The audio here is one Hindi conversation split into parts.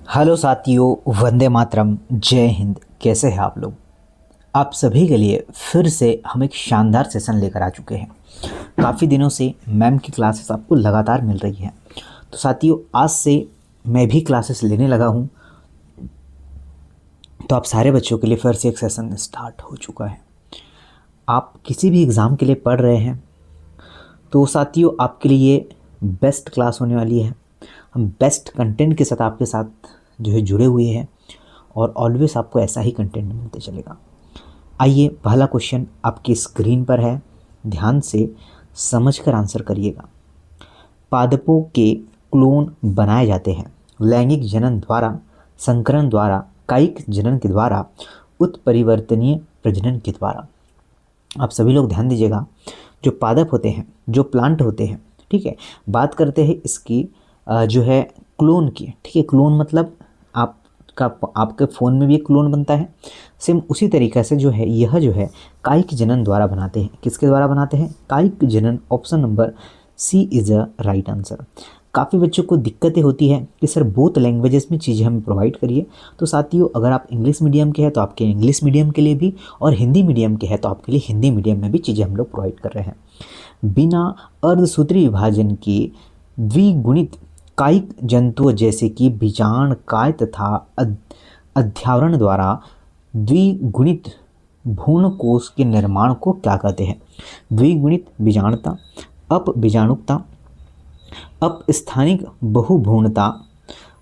हेलो साथियों, वंदे मातरम, जय हिंद। कैसे हैं आप लोग? आप सभी के लिए फिर से हम एक शानदार सेशन लेकर आ चुके हैं। काफ़ी दिनों से मैम की क्लासेस आपको लगातार मिल रही हैं। तो साथियों, आज से मैं भी क्लासेस लेने लगा हूं। तो आप सारे बच्चों के लिए फिर से एक सेशन स्टार्ट हो चुका है। आप किसी भी एग्ज़ाम के लिए पढ़ रहे हैं तो साथियों आपके लिए बेस्ट क्लास होने वाली है। हम बेस्ट कंटेंट के साथ आपके साथ जो है जुड़े हुए हैं और ऑलवेज आपको ऐसा ही कंटेंट मिलते चलेगा। आइए, पहला क्वेश्चन आपकी स्क्रीन पर है, ध्यान से समझकर आंसर करिएगा। पादपों के क्लोन बनाए जाते हैं लैंगिक जनन द्वारा, संकरण द्वारा, कायिक जनन के द्वारा, उत्परिवर्तनीय प्रजनन के द्वारा। आप सभी लोग ध्यान दीजिएगा। जो पादप होते हैं, जो प्लांट होते हैं, ठीक है, बात करते हैं इसकी जो है क्लोन की। ठीक है, क्लोन मतलब आपके फ़ोन में भी एक क्लोन बनता है। सेम उसी तरीक़े से जो है यह जो है कायिक जनन द्वारा बनाते हैं। किसके द्वारा बनाते हैं? कायिक जनन। Option number C is a right answer. काफ़ी बच्चों को दिक्कतें होती है कि सर बोथ लैंग्वेजेस में चीज़ें हमें प्रोवाइड करिए। तो साथियों, अगर आप इंग्लिश मीडियम के हैं तो आपके इंग्लिश मीडियम के लिए भी, और हिंदी मीडियम के हैं तो आपके लिए हिंदी मीडियम में भी चीज़ें हम लोग प्रोवाइड कर रहे हैं। बिना अर्धसूत्री विभाजन के द्विगुणित कायिक जंतुओं जैसे कि बीजांडकाय तथा अध्यावरण द्वारा द्विगुणित भ्रूण कोश के निर्माण को क्या कहते हैं? द्विगुणित बीजांडता, अपबीजाणुकता, अपस्थानिक बहुभ्रूणता,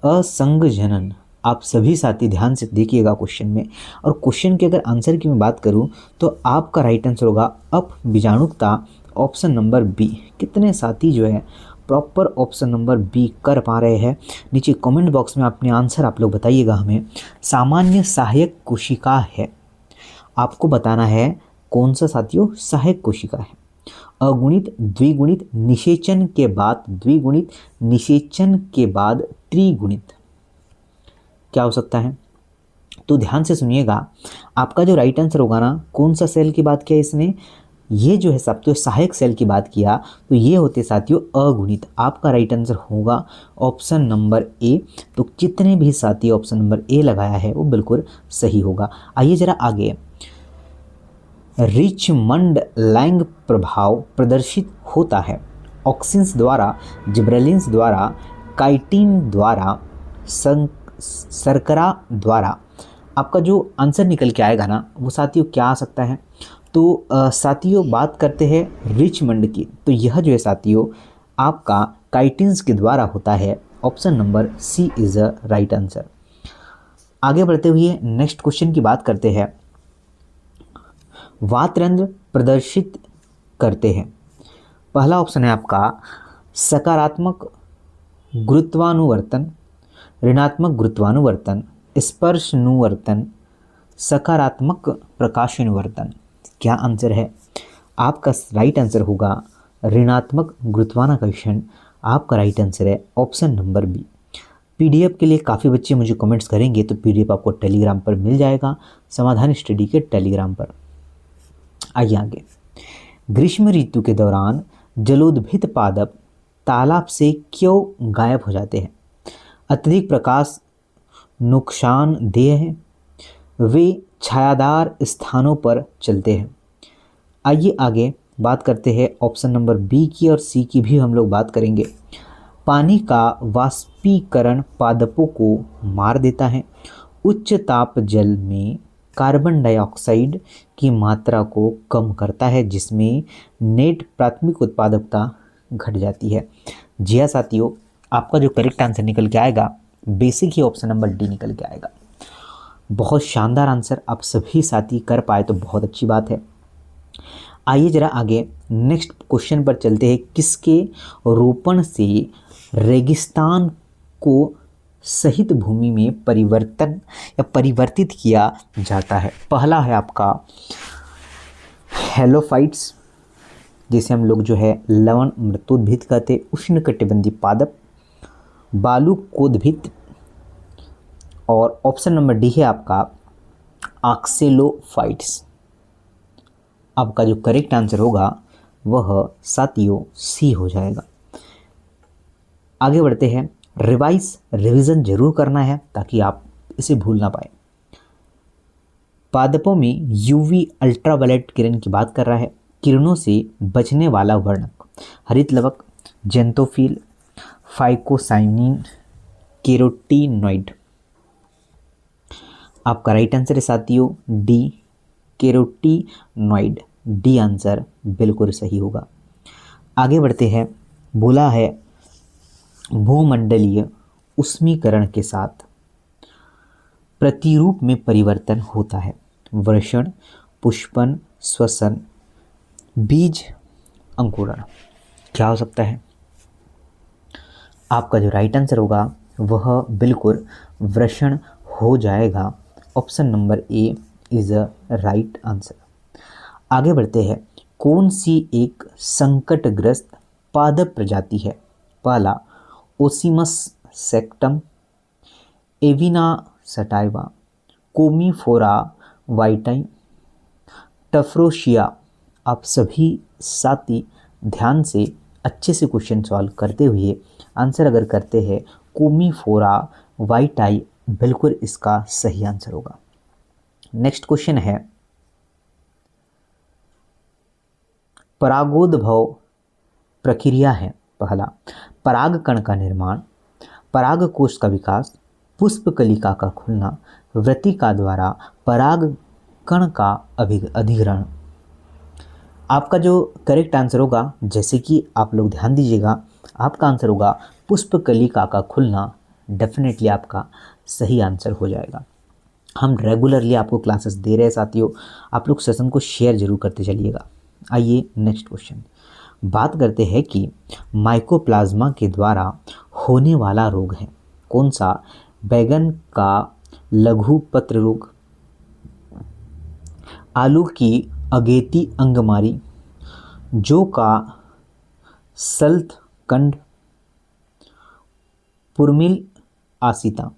असंगजनन। आप सभी साथी ध्यान से देखिएगा क्वेश्चन में, और क्वेश्चन के अगर आंसर की मैं बात करूं तो आपका राइट आंसर होगा अपबीजाणुकता, ऑप्शन नंबर बी। कितने साथी जो है प्रॉपर ऑप्शन नंबर बी कर पा रहे हैं? नीचे कमेंट बॉक्स में अपने आंसर आप लोग बताइएगा हमें। सामान्य सहायक कोशिका है, आपको बताना है कौन सा साथियों सहायक कोशिका है। अगुणित द्विगुणित निषेचन के बाद, द्विगुणित निषेचन के बाद त्रिगुणित क्या हो सकता है? तो ध्यान से सुनिएगा। आपका जो राइट आंसर होगा ना, कौन सा सेल की बात किया इसने? ये जो है साथियों सहायक सेल की बात किया, तो ये होते साथियों अगुणित। आपका राइट आंसर होगा ऑप्शन नंबर ए। तो जितने भी साथी ऑप्शन नंबर ए लगाया है वो बिल्कुल सही होगा। आइए जरा आगे। रिचमंड लैंग प्रभाव प्रदर्शित होता है ऑक्सिन्स द्वारा, जिब्रेलिन्स द्वारा, काइटिन द्वारा, शर्करा द्वारा। आपका जो आंसर निकल के आएगा ना वो साथियों क्या आ सकता है? तो साथियों बात करते हैं रिचमंड की, तो यह जो है साथियों आपका काइटिन्स के द्वारा होता है। Option number C is a right answer. आगे बढ़ते हुए नेक्स्ट क्वेश्चन की बात करते हैं। वातरंध्र प्रदर्शित करते हैं। पहला ऑप्शन है आपका सकारात्मक गुरुत्वानुवर्तन, ऋणात्मक गुरुत्वानुवर्तन, स्पर्शानुवर्तन, सकारात्मक प्रकाशानुवर्तन। क्या आंसर है? आपका राइट आंसर होगा ऋणात्मक गुरुत्वाकर्षण। आपका राइट आंसर है ऑप्शन नंबर बी। पीडीएफ के लिए काफ़ी बच्चे मुझे कमेंट्स करेंगे, तो पीडीएफ आपको टेलीग्राम पर मिल जाएगा, समाधान स्टडी के टेलीग्राम पर। आइए आगे। ग्रीष्म ऋतु के दौरान जलोद्भिद पादप तालाब से क्यों गायब हो जाते हैं? अत्यधिक प्रकाश नुकसानदेह है, वे छायादार स्थानों पर चलते हैं। आइए आगे बात करते हैं ऑप्शन नंबर बी की, और सी की भी हम लोग बात करेंगे। पानी का वाष्पीकरण पादपों को मार देता है, उच्च ताप जल में कार्बन डाइऑक्साइड की मात्रा को कम करता है, जिसमें नेट प्राथमिक उत्पादकता घट जाती है। जी हाँ साथियों, आपका जो करेक्ट आंसर निकल के आएगा बेसिक ही ऑप्शन नंबर डी निकल के आएगा। बहुत शानदार आंसर आप सभी साथी कर पाए तो बहुत अच्छी बात है। आइए जरा आगे नेक्स्ट क्वेश्चन पर चलते हैं। किसके रोपण से रेगिस्तान को सहित भूमि में परिवर्तन या परिवर्तित किया जाता है? पहला है आपका हेलोफाइट्स, जिसे हम लोग जो है लवण मृतोद्भिद कहते, उष्णकटिबंधीय पादप, बालुकोद्भिद, और ऑप्शन नंबर डी है आपका ऑक्सेलोफाइट्स। आपका जो करेक्ट आंसर होगा वह साथियों सी हो जाएगा। आगे बढ़ते हैं। रिवीजन जरूर करना है ताकि आप इसे भूल ना पाए। पादपों में यूवी अल्ट्रावायलेट किरण की बात कर रहा है, किरणों से बचने वाला वर्णक हरित लवक, जेंथोफिल, फाइकोसाइनिन, कैरोटीनॉइड। आपका राइट आंसर है साथियों डी, कैरोटीनॉइड। डी आंसर बिल्कुल सही होगा। आगे बढ़ते हैं, बोला है भूमंडलीय उष्मीकरण के साथ प्रतिरूप में परिवर्तन होता है। वर्षण, पुष्पन, श्वसन, बीज अंकुरण। क्या हो सकता है? आपका जो राइट आंसर होगा वह बिल्कुल वर्षण हो जाएगा। Option number A is a right answer. आगे बढ़ते हैं, कौन सी एक संकटग्रस्त पादप प्रजाति है? पहला ओसिमस सेक्टम, एविना सटाइवा, कोमीफोरा वाइटाई, टफ्रोशिया। आप सभी साथी ध्यान से अच्छे से क्वेश्चन सॉल्व करते हुए आंसर अगर करते हैं कोमीफोरा वाइटाई, बिल्कुल इसका सही आंसर होगा। नेक्स्ट क्वेश्चन है, परागोद्भव प्रक्रिया है। पहला परागकण का निर्माण, परागकोश का विकास, पुष्पकलिका का खुलना, वृत्तिका द्वारा परागकण का अधिग्रहण। आपका जो करेक्ट आंसर होगा, जैसे कि आप लोग ध्यान दीजिएगा, आपका आंसर होगा पुष्पकलिका का खुलना। डेफिनेटली आपका सही आंसर हो जाएगा। हम रेगुलरली आपको क्लासेस दे रहे हैं साथियों, आप लोग सेशन को शेयर जरूर करते चलिएगा। आइए नेक्स्ट क्वेश्चन, बात करते हैं कि माइकोप्लाज्मा के द्वारा होने वाला रोग है कौन सा? बैगन का लघु पत्र रोग, आलू की अगेती अंगमारी, जौ का सल्थ कंड, पुरमिल आसिता।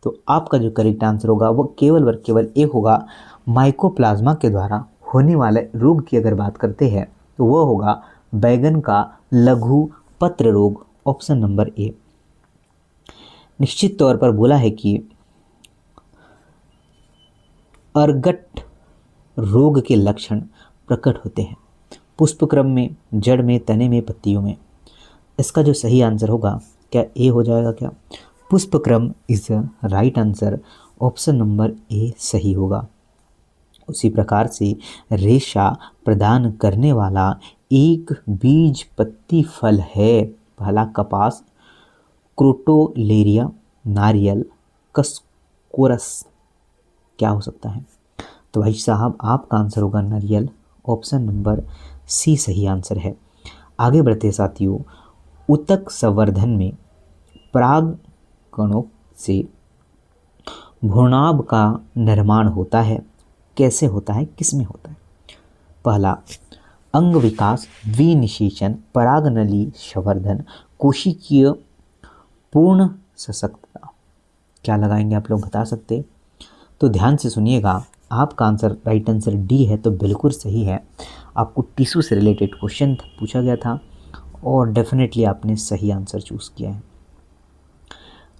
तो आपका जो करेक्ट आंसर होगा वो केवल व केवल एक होगा। माइकोप्लाज्मा के द्वारा होने वाले रोग की अगर बात करते हैं तो वो होगा बैगन का लघु पत्र रोग। Option number A. निश्चित तौर पर बोला है कि अर्गट रोग के लक्षण प्रकट होते हैं पुष्पक्रम में, जड़ में, तने में, पत्तियों में। इसका जो सही आंसर होगा क्या ए हो जाएगा? क्या पुष्पक्रम is right answer. Option number A सही होगा। उसी प्रकार से रेशा प्रदान करने वाला एक बीज पत्ती फल है। पहला कपास, क्रोटोलेरिया, नारियल, कस्कोरस। क्या हो सकता है? तो भाई साहब आपका आंसर होगा नारियल। ऑप्शन नंबर सी सही आंसर है। आगे बढ़ते साथियों, उत्तक संवर्धन में पराग कणों से भ्रूणाभ का निर्माण होता है। कैसे होता है, किस में होता है? पहला अंग विकास, विनिषेचन, परागनली संवर्धन, कोशिकीय पूर्ण सशक्तता। क्या लगाएंगे आप लोग बता सकते? तो ध्यान से सुनिएगा, आपका आंसर राइट आंसर डी है, तो बिल्कुल सही है। आपको टिश्यू से रिलेटेड क्वेश्चन पूछा गया था और डेफिनेटली आपने सही आंसर चूज़ किया है।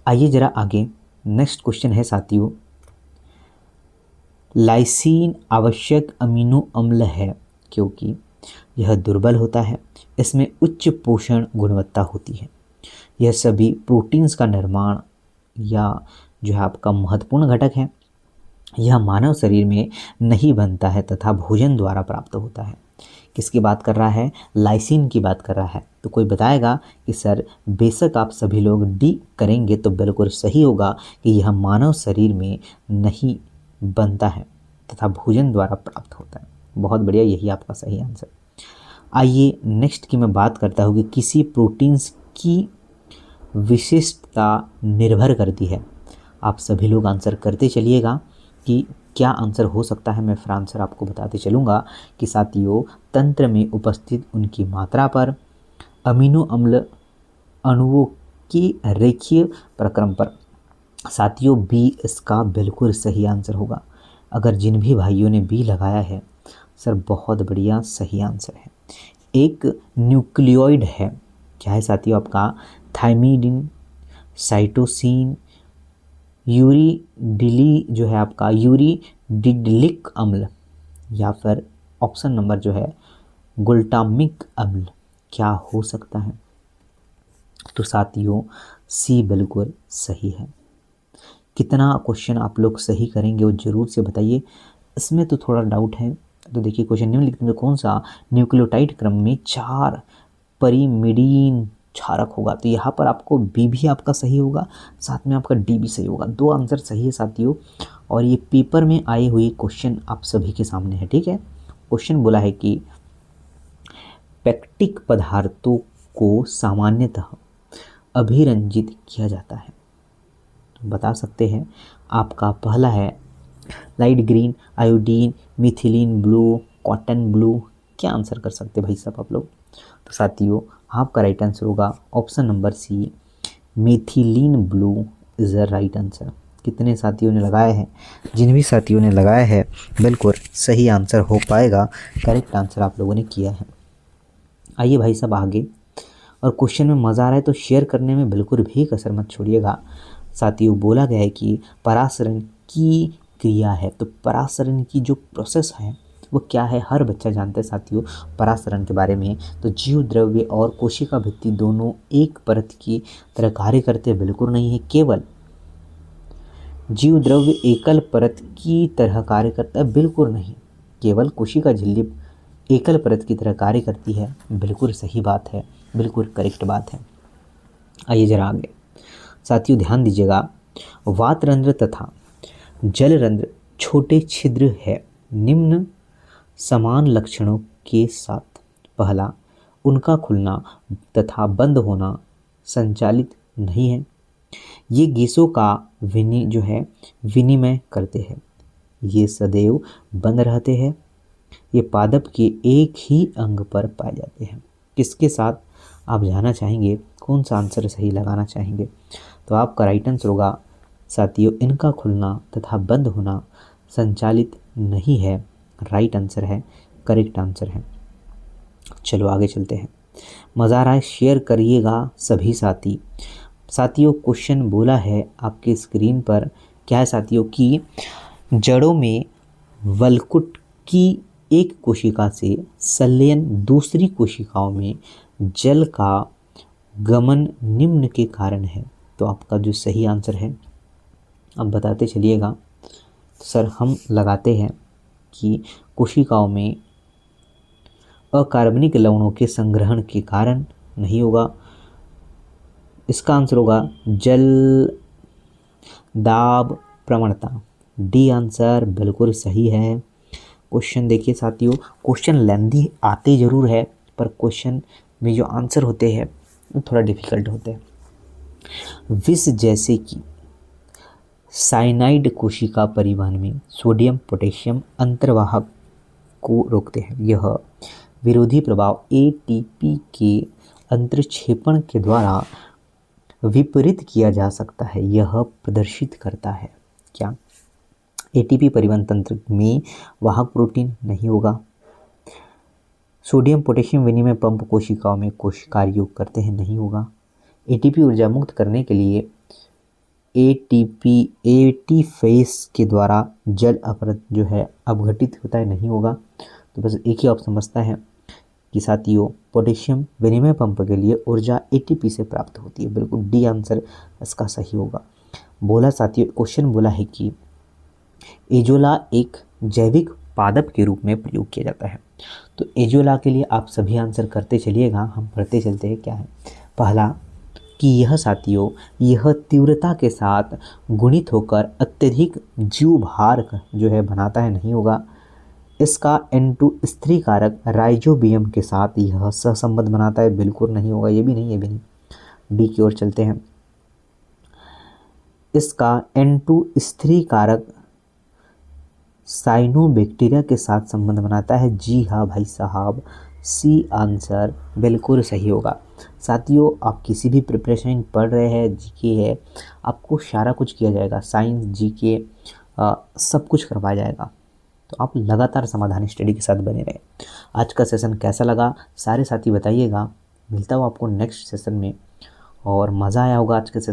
आइए जरा आगे, नेक्स्ट क्वेश्चन है साथियों, लाइसीन आवश्यक अमीनो अम्ल है क्योंकि यह दुर्बल होता है, इसमें उच्च पोषण गुणवत्ता होती है, यह सभी प्रोटीन्स का निर्माण या जो है आपका महत्वपूर्ण घटक है, यह मानव शरीर में नहीं बनता है तथा भोजन द्वारा प्राप्त होता है। किसकी बात कर रहा है? लाइसिन की बात कर रहा है। तो कोई बताएगा कि सर बेशक आप सभी लोग डी करेंगे तो बिल्कुल सही होगा कि यह मानव शरीर में नहीं बनता है तथा भोजन द्वारा प्राप्त होता है। बहुत बढ़िया, यही आपका सही आंसर। आइए नेक्स्ट की मैं बात करता हूँ कि किसी प्रोटीन्स की विशिष्टता निर्भर करती है। आप सभी लोग आंसर करते चलिएगा कि क्या आंसर हो सकता है। मैं फिर आंसर आपको बताते चलूँगा कि साथियों तंत्र में उपस्थित उनकी मात्रा पर, अमीनो अम्ल अणुओं की रेखीय प्रक्रम पर। साथियों बी इसका बिल्कुल सही आंसर होगा। अगर जिन भी भाइयों ने बी लगाया है सर बहुत बढ़िया, सही आंसर है। एक न्यूक्लियोइड है, क्या है साथियों आपका? थायमिडिन, साइटोसिन, यूरिडिली जो है आपका यूरिडिडलिक अम्ल, या फिर ऑप्शन नंबर जो है ग्लूटामिक अम्ल क्या हो सकता है? तो साथियों सी बिल्कुल सही है। कितना क्वेश्चन आप लोग सही करेंगे वो जरूर से बताइए, इसमें तो थोड़ा डाउट है। तो देखिए क्वेश्चन निम्नलिखित में कौन सा न्यूक्लियोटाइड क्रम में 4 परिमिडीन क्षारक होगा? तो यहाँ पर आपको बी भी आपका सही होगा, साथ में आपका डी भी सही होगा। 2 आंसर सही है साथियों। और ये पेपर में आए हुए क्वेश्चन आप सभी के सामने है, ठीक है। क्वेश्चन बोला है कि पेक्टिक पदार्थों को सामान्यतः अभिरंजित किया जाता है, तो बता सकते हैं। आपका पहला है light green, iodine, methylene blue, cotton blue. क्या आंसर कर सकते हैं भाई साहब आप लोग? तो साथियों आपका राइट आंसर होगा option number C, methylene blue is the right answer. कितने साथियों ने लगाया है? जिन भी साथियों ने लगाया है बिल्कुल सही आंसर हो पाएगा, करेक्ट आंसर आप लोगों ने किया है। आइए भाई साहब आगे, और क्वेश्चन में मज़ा आ रहा है तो शेयर करने में बिल्कुल भी कसर मत छोड़िएगा। साथियों बोला गया है कि परासरण की क्रिया है, तो परासरण की जो प्रोसेस है वो क्या है? हर बच्चा जानता है साथियों परासरण के बारे में। तो जीव द्रव्य और कोशिका भित्ति दोनों एक परत की तरह कार्य करते बिल्कुल नहीं है, केवल जीव द्रव्य एकल परत की तरह कार्य करता है, बिल्कुल नहीं। केवल कोशिका झिल्ली एकल परत की तरह कार्य करती है, बिल्कुल सही बात है, बिल्कुल करेक्ट बात है। आइए जरा आगे साथियों ध्यान दीजिएगा। वातरंध्र तथा जलरंध्र छोटे छिद्र है निम्न समान लक्षणों के साथ। पहला, उनका खुलना तथा बंद होना संचालित नहीं है। ये गैसों का विनिमय करते हैं। ये सदैव बंद रहते हैं। ये पादप के एक ही अंग पर पाए जाते हैं। किसके साथ आप जानना चाहेंगे? कौन सा आंसर सही लगाना चाहेंगे? तो आपका राइट आंसर होगा साथियों इनका खुलना तथा बंद होना संचालित नहीं है, राइट आंसर है, करेक्ट आंसर है। चलो आगे चलते हैं। मज़ा आ रहा है शेयर करिएगा सभी साथी। साथियों क्वेश्चन बोला है आपके स्क्रीन पर, क्या है साथियों कि जड़ों में वलकुट की एक कोशिका से संलयन दूसरी कोशिकाओं में जल का गमन निम्न के कारण है। तो आपका जो सही आंसर है अब बताते चलिएगा। तो सर हम लगाते हैं कि कोशिकाओं में अकार्बनिक लवणों के संग्रहण के कारण नहीं होगा। इसका आंसर होगा जल दाब प्रवणता, डी आंसर बिल्कुल सही है। क्वेश्चन देखिए साथियों, क्वेश्चन लेंथी आते ज़रूर है पर क्वेश्चन में जो आंसर होते हैं वो थोड़ा डिफिकल्ट होते हैं। विष जैसे कि साइनाइड कोशिका परिवहन में सोडियम पोटेशियम अंतर्वाहक को रोकते हैं। यह विरोधी प्रभाव एटीपी के अंतर्क्षेपण के द्वारा विपरीत किया जा सकता है। यह प्रदर्शित करता है क्या? एटीपी परिवहन तंत्र में वाहक प्रोटीन नहीं होगा। सोडियम पोटेशियम विनिमय पंप कोशिकाओं में कोशिकार योग करते हैं, नहीं होगा। एटीपी ऊर्जा मुक्त करने के लिए एटी फेस के द्वारा जल अपरत जो है अपघटित होता है, नहीं होगा। तो बस एक ही ऑप्शन बचता है कि साथियों पोटेशियम विनिमय पंप के लिए ऊर्जा एटीपी से प्राप्त होती है, बिल्कुल डी आंसर इसका सही होगा। बोला साथियों क्वेश्चन बोला है कि एजोला एक जैविक पादप के रूप में प्रयोग किया जाता है। तो एजोला के लिए आप सभी आंसर करते चलिएगा, हम पढ़ते चलते हैं क्या है। पहला कि यह साथियों यह तीव्रता के साथ गुणित होकर अत्यधिक जीव भार जो है बनाता है, नहीं होगा। इसका N2 स्त्री कारक राइजोबियम के साथ यह सहसंबंध बनाता है, बिल्कुल नहीं होगा। ये भी नहीं, ये भी नहीं। डी की ओर चलते हैं। इसका N2 स्त्री कारक साइनोबैक्टीरिया के साथ संबंध बनाता है। जी हाँ भाई साहब, सी आंसर बिल्कुल सही होगा। साथियों आप किसी भी प्रिपरेशन पढ़ रहे हैं, जीके है, आपको सारा कुछ किया जाएगा, साइंस जीके सब कुछ करवाया जाएगा। तो आप लगातार समाधान स्टडी के साथ बने रहे। आज का सेशन कैसा लगा सारे साथी बताइएगा। मिलता हूँ आपको नेक्स्ट सेशन में, और मज़ा आया होगा आज के सेशन